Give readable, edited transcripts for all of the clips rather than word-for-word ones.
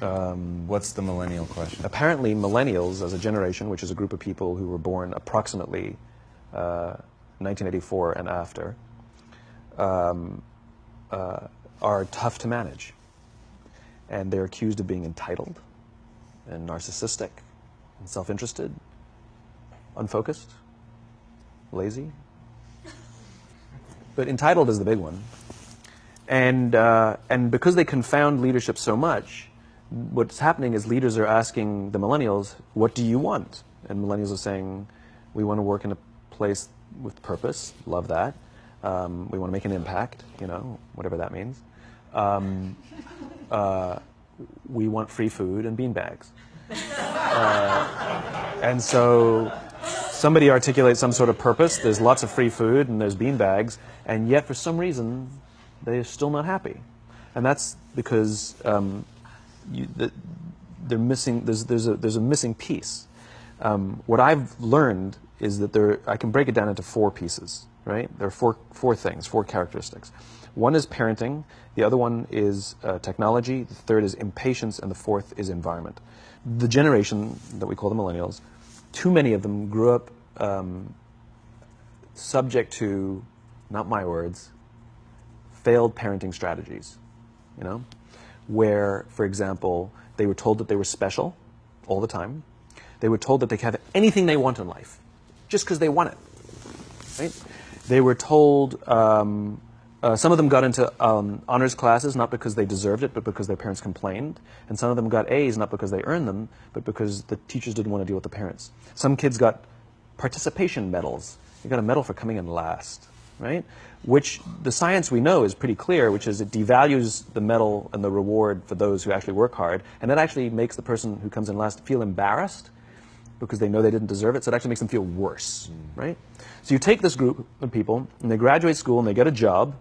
What's the millennial question? Apparently, millennials as a generation, which is a group of people who were born approximately 1984 and after, are tough to manage. And they're accused of being entitled and narcissistic and self-interested, unfocused, lazy. But entitled is the big one. And because they confound leadership so much, what's happening is leaders are asking the millennials, what do you want? And millennials are saying, we want to work in a place with purpose, love that. We want to make an impact, you know, whatever that means. We want free food and beanbags. And so somebody articulates some sort of purpose, there's lots of free food and there's beanbags, and yet for some reason they're still not happy. And that's because they're missing, there's a missing piece. What I've learned is that I can break it down into 4 pieces, right? There are four things, 4 characteristics. One is parenting, the other one is technology, the third is impatience, and the fourth is environment. The generation that we call the millennials, too many of them grew up subject to, not my words, failed parenting strategies, you know? Where, for example, they were told that they were special all the time. They were told that they could have anything they want in life, just because they want it, right? They were told, some of them got into honors classes, not because they deserved it, but because their parents complained. And some of them got A's, not because they earned them, but because the teachers didn't want to deal with the parents. Some kids got participation medals. You got a medal for coming in last, right? Which the science we know is pretty clear, which is it devalues the medal and the reward for those who actually work hard. And that actually makes the person who comes in last feel embarrassed because they know they didn't deserve it. So it actually makes them feel worse, right? So you take this group of people and they graduate school and they get a job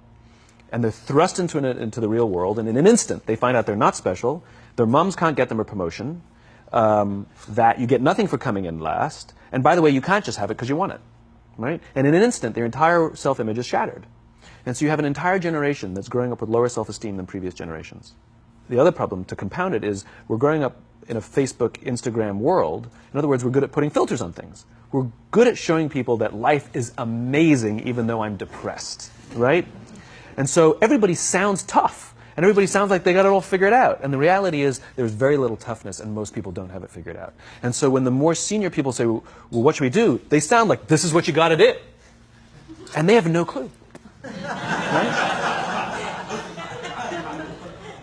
and they're thrust into the real world, and in an instant they find out they're not special, their moms can't get them a promotion, that you get nothing for coming in last, and by the way, you can't just have it because you want it, right? And in an instant, their entire self-image is shattered. And so you have an entire generation that's growing up with lower self-esteem than previous generations. The other problem, to compound it, is we're growing up in a Facebook, Instagram world. In other words, we're good at putting filters on things. We're good at showing people that life is amazing even though I'm depressed, right? And so everybody sounds tough, and everybody sounds like they got it all figured out. And the reality is there's very little toughness, and most people don't have it figured out. And so when the more senior people say, well, what should we do? They sound like, this is what you got to do. And they have no clue. Right?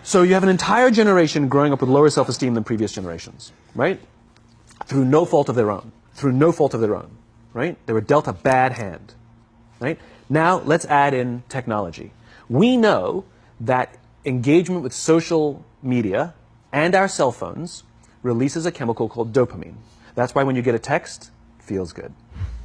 So you have an entire generation growing up with lower self-esteem than previous generations, right? Through no fault of their own. Through no fault of their own, right? They were dealt a bad hand, right? Now let's add in technology. We know that engagement with social media and our cell phones releases a chemical called dopamine. That's why when you get a text, it feels good,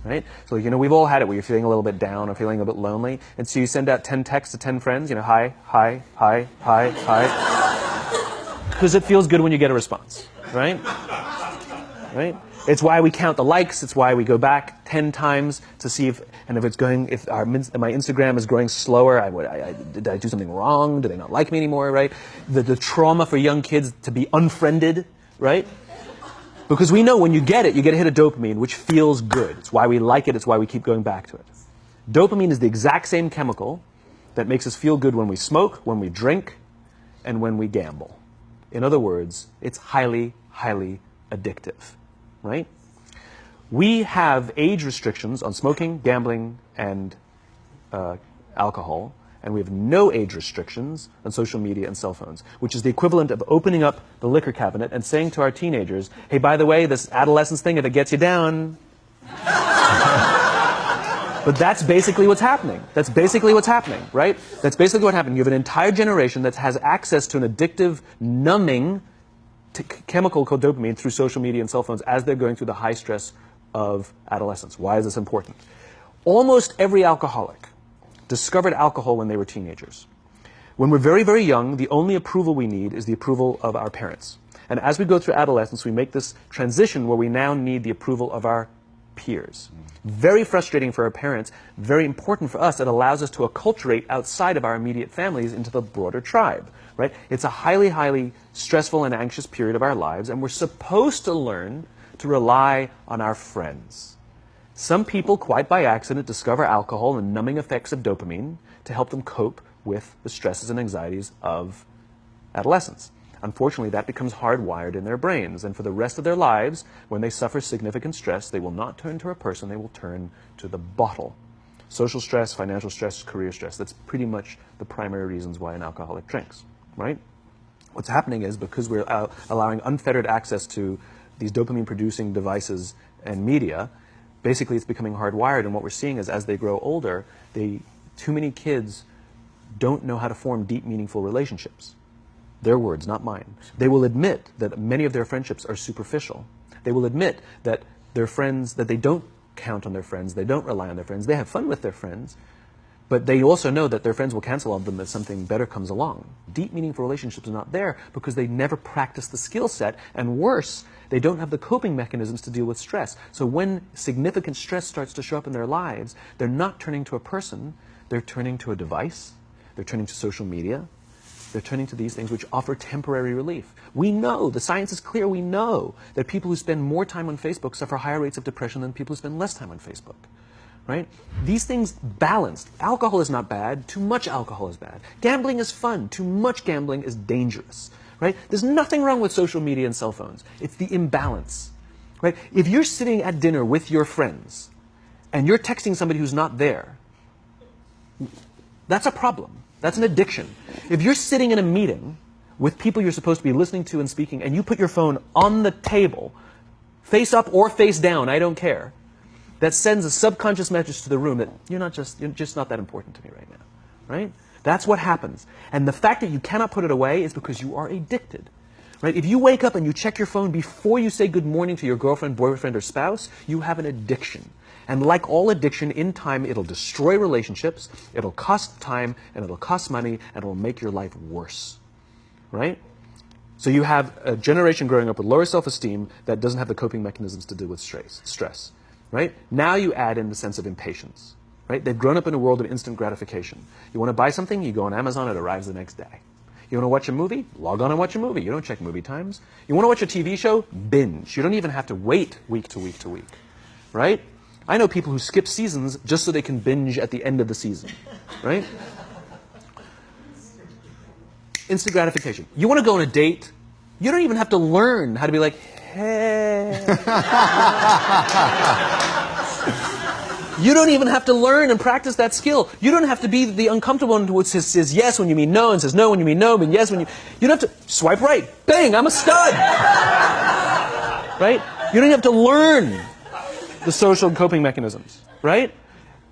right? So, you know, we've all had it where you're feeling a little bit down or feeling a bit lonely, and so you send out 10 texts to 10 friends, you know, hi, hi, hi, hi, hi, because it feels good when you get a response, right? Right? It's why we count the likes. It's why we go back 10 times to see if my Instagram is growing slower. Did I do something wrong? Do they not like me anymore? Right? The trauma for young kids to be unfriended, right? Because we know when you get it, you get a hit of dopamine, which feels good. It's why we like it. It's why we keep going back to it. Dopamine is the exact same chemical that makes us feel good when we smoke, when we drink, and when we gamble. In other words, it's highly, highly addictive. Right? We have age restrictions on smoking, gambling, and alcohol, and we have no age restrictions on social media and cell phones, which is the equivalent of opening up the liquor cabinet and saying to our teenagers, hey, by the way, this adolescence thing, if it gets you down. But that's basically what's happening. That's basically what's happening, right? That's basically what happened. You have an entire generation that has access to an addictive, numbing chemical called dopamine through social media and cell phones as they're going through the high stress of adolescence. Why is this important? Almost every alcoholic discovered alcohol when they were teenagers. When we're very, very young, the only approval we need is the approval of our parents. And as we go through adolescence, we make this transition where we now need the approval of our peers. Very frustrating for our parents, very important for us. It allows us to acculturate outside of our immediate families into the broader tribe. right? It's a highly, highly stressful and anxious period of our lives, and we're supposed to learn to rely on our friends. Some people, quite by accident, discover alcohol and numbing effects of dopamine to help them cope with the stresses and anxieties of adolescence. Unfortunately, that becomes hardwired in their brains, and for the rest of their lives, when they suffer significant stress, they will not turn to a person, they will turn to the bottle. Social stress, financial stress, career stress, that's pretty much the primary reasons why an alcoholic drinks, right? What's happening is, because we're allowing unfettered access to these dopamine-producing devices and media, basically it's becoming hardwired, and what we're seeing is, as they grow older, too many kids don't know how to form deep, meaningful relationships. Their words, not mine. They will admit that many of their friendships are superficial. They will admit that their friends, that they don't count on their friends, they don't rely on their friends, they have fun with their friends, but they also know that their friends will cancel on them if something better comes along. Deep, meaningful relationships are not there because they never practice the skill set, and worse, they don't have the coping mechanisms to deal with stress. So when significant stress starts to show up in their lives, they're not turning to a person, they're turning to a device, they're turning to social media, they're turning to these things which offer temporary relief. We know, the science is clear, we know that people who spend more time on Facebook suffer higher rates of depression than people who spend less time on Facebook. Right? These things balanced. Alcohol is not bad, too much alcohol is bad. Gambling is fun, too much gambling is dangerous. Right? There's nothing wrong with social media and cell phones. It's the imbalance. Right? If you're sitting at dinner with your friends and you're texting somebody who's not there, that's a problem. That's an addiction. If you're sitting in a meeting with people you're supposed to be listening to and speaking, and you put your phone on the table, face up or face down, I don't care, that sends a subconscious message to the room that you're just not that important to me right now. Right? That's what happens. And the fact that you cannot put it away is because you are addicted. Right? If you wake up and you check your phone before you say good morning to your girlfriend, boyfriend, or spouse, you have an addiction. And like all addiction, in time, it'll destroy relationships, it'll cost time, and it'll cost money, and it'll make your life worse. Right? So you have a generation growing up with lower self-esteem that doesn't have the coping mechanisms to deal with stress. Right? Now you add in the sense of impatience. Right? They've grown up in a world of instant gratification. You want to buy something, you go on Amazon, it arrives the next day. You want to watch a movie? Log on and watch a movie. You don't check movie times. You want to watch a TV show? Binge. You don't even have to wait week to week to week. Right? I know people who skip seasons just so they can binge at the end of the season. Right? Instant gratification. You want to go on a date? You don't even have to learn how to be like, hey. You don't even have to learn and practice that skill. You don't have to be the uncomfortable one who says yes when you mean no, and says no when you mean no, and yes when you... You don't have to swipe right. Bang, I'm a stud. Right? You don't have to learn the social coping mechanisms. Right?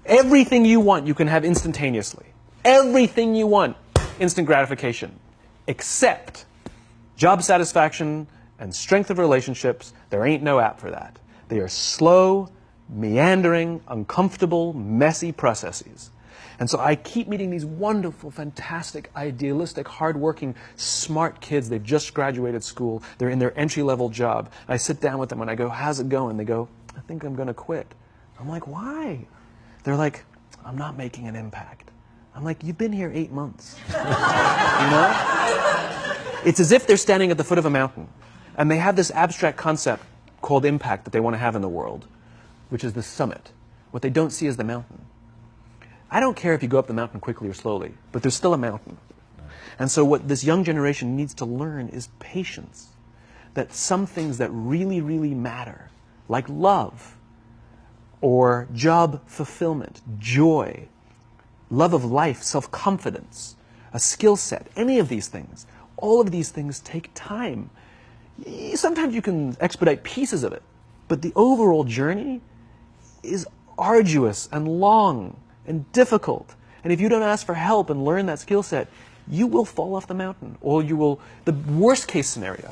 Everything you want, you can have instantaneously. Everything you want, instant gratification. Except job satisfaction and strength of relationships, there ain't no app for that. They are slow, meandering, uncomfortable, messy processes. And so I keep meeting these wonderful, fantastic, idealistic, hardworking, smart kids. They've just graduated school. They're in their entry-level job. I sit down with them and I go, how's it going? They go, I think I'm going to quit. I'm like, why? They're like, I'm not making an impact. I'm like, you've been here 8 months. You know? It's as if they're standing at the foot of a mountain and they have this abstract concept called impact that they want to have in the world, which is the summit. What they don't see is the mountain. I don't care if you go up the mountain quickly or slowly, but there's still a mountain. And so what this young generation needs to learn is patience. That some things that really, really matter, like love, or job fulfillment, joy, love of life, self-confidence, a skill set, any of these things, all of these things take time. Sometimes you can expedite pieces of it, but the overall journey is arduous and long and difficult. And if you don't ask for help and learn that skill set, you will fall off the mountain. Or you will, the worst case scenario,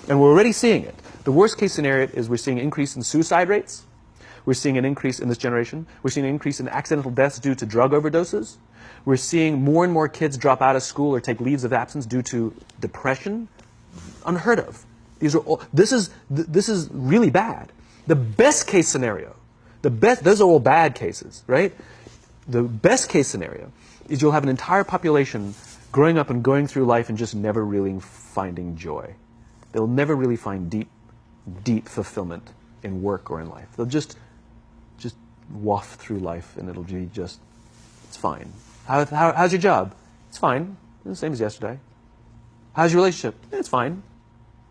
and we're already seeing it, the worst case scenario is we're seeing an increase in suicide rates. We're seeing an increase in this generation. We're seeing an increase in accidental deaths due to drug overdoses. We're seeing more and more kids drop out of school or take leaves of absence due to depression. Unheard of. These are all, this is really bad. The best case scenario, those are all bad cases, right? The best case scenario is you'll have an entire population growing up and going through life and just never really finding joy. They'll never really find deep fulfillment in work or in life. They'll just waft through life, and it'll be just, it's fine. How's your job? It's fine. It's the same as yesterday. How's your relationship? It's fine.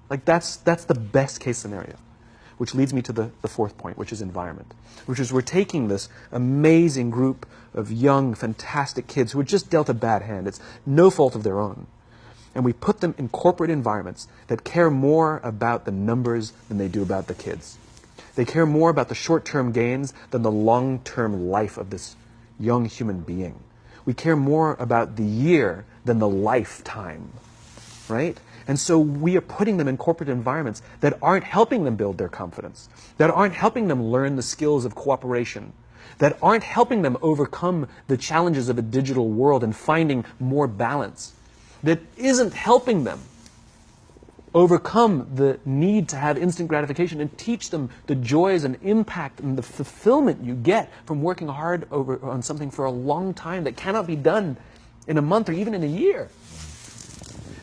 Like that's the best case scenario. Which leads me to the fourth point, which is environment. Which is we're taking this amazing group of young, fantastic kids who were just dealt a bad hand. It's no fault of their own. And we put them in corporate environments that care more about the numbers than they do about the kids. They care more about the short-term gains than the long-term life of this young human being. We care more about the year than the lifetime, right? And so we are putting them in corporate environments that aren't helping them build their confidence, that aren't helping them learn the skills of cooperation, that aren't helping them overcome the challenges of a digital world and finding more balance, that isn't helping them overcome the need to have instant gratification and teach them the joys and impact and the fulfillment you get from working hard on something for a long time that cannot be done in a month or even in a year.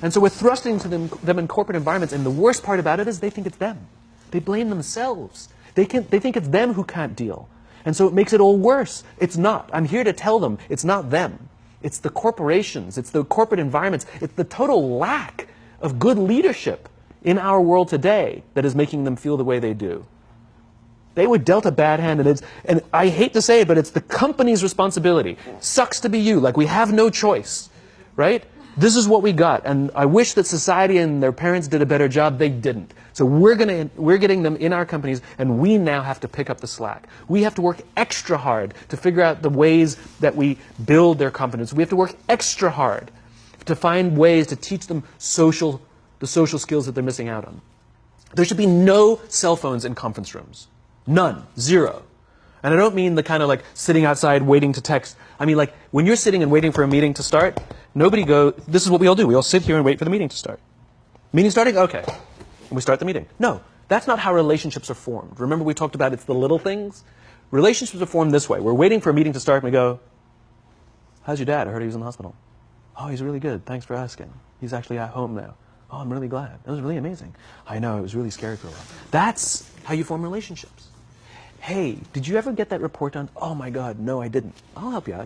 And so we're thrusting to them in corporate environments, and the worst part about it is they think it's them. They blame themselves. They think it's them who can't deal. And so it makes it all worse. It's not. I'm here to tell them it's not them. It's the corporations. It's the corporate environments. It's the total lack of good leadership in our world today that is making them feel the way they do. They were dealt a bad hand, and I hate to say it, but it's the company's responsibility. Sucks to be you. Like, we have no choice, right? This is what we got, and I wish that society and their parents did a better job. They didn't. So we're getting them in our companies, and we now have to pick up the slack. We have to work extra hard to figure out the ways that we build their confidence. We have to work extra hard to find ways to teach them the social skills that they're missing out on. There should be no cell phones in conference rooms. None. Zero. And I don't mean the kind of like sitting outside waiting to text. I mean like when you're sitting and waiting for a meeting to start, this is what we all do. We all sit here and wait for the meeting to start. Meeting starting? Okay. And we start the meeting. No, that's not how relationships are formed. Remember we talked about it's the little things? Relationships are formed this way. We're waiting for a meeting to start and we go, how's your dad? I heard he was in the hospital. Oh, he's really good. Thanks for asking. He's actually at home now. Oh, I'm really glad. That was really amazing. I know, it was really scary for a while. That's how you form relationships. Hey, did you ever get that report done? Oh my God, no, I didn't. I'll help you out.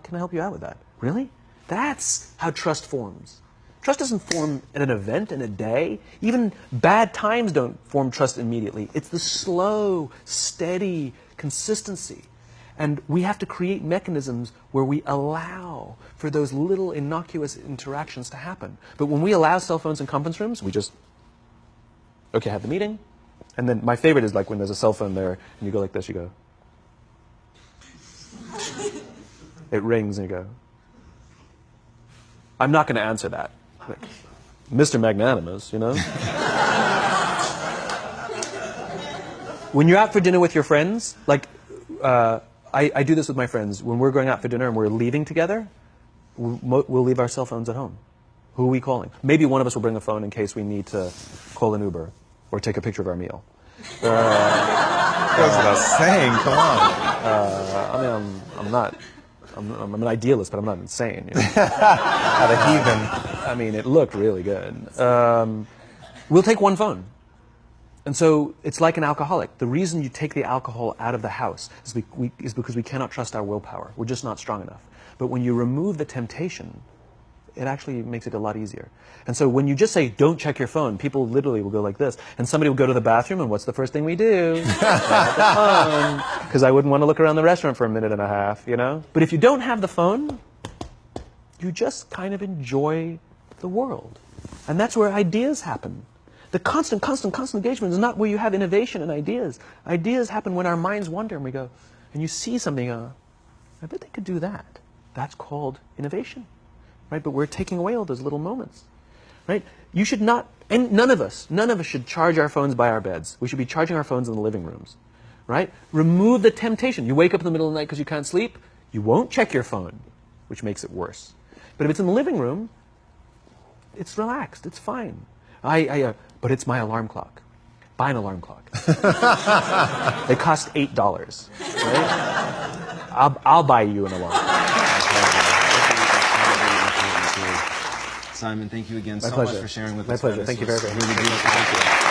Can I help you out with that? Really? That's how trust forms. Trust doesn't form at an event in a day. Even bad times don't form trust immediately. It's the slow, steady consistency. And we have to create mechanisms where we allow for those little innocuous interactions to happen. But when we allow cell phones in conference rooms, we just, okay, have the meeting. And then my favorite is like when there's a cell phone there and you go like this, you go. It rings and you go. I'm not going to answer that. Like, Mr. Magnanimous, you know? When you're out for dinner with your friends, like, I do this with my friends. When we're going out for dinner and we're leaving together, we'll leave our cell phones at home. Who are we calling? Maybe one of us will bring a phone in case we need to call an Uber or take a picture of our meal. That's what I was saying. Come on. I'm an idealist, but I'm not insane. You know? Not a heathen. I mean, it looked really good. We'll take one phone. And so it's like an alcoholic. The reason you take the alcohol out of the house is because we cannot trust our willpower. We're just not strong enough. But when you remove the temptation, it actually makes it a lot easier. And so when you just say, don't check your phone, people literally will go like this. And somebody will go to the bathroom, and what's the first thing we do? Because I wouldn't want to look around the restaurant for a minute and a half, you know? But if you don't have the phone, you just kind of enjoy the world. And that's where ideas happen. The constant engagement is not where you have innovation and ideas. Ideas happen when our minds wander and we go, and you see something, I bet they could do that. That's called innovation, right? But we're taking away all those little moments, right? You should not, and none of us should charge our phones by our beds. We should be charging our phones in the living rooms, right? Remove the temptation. You wake up in the middle of the night because you can't sleep, you won't check your phone, which makes it worse. But if it's in the living room, it's relaxed, it's fine. But it's my alarm clock. Buy an alarm clock. They cost $8, right? I'll buy you an alarm clock. Simon, thank you again so pleasure. much for sharing with My us. pleasure. This Thank you was very much. Really beautiful. Thank you.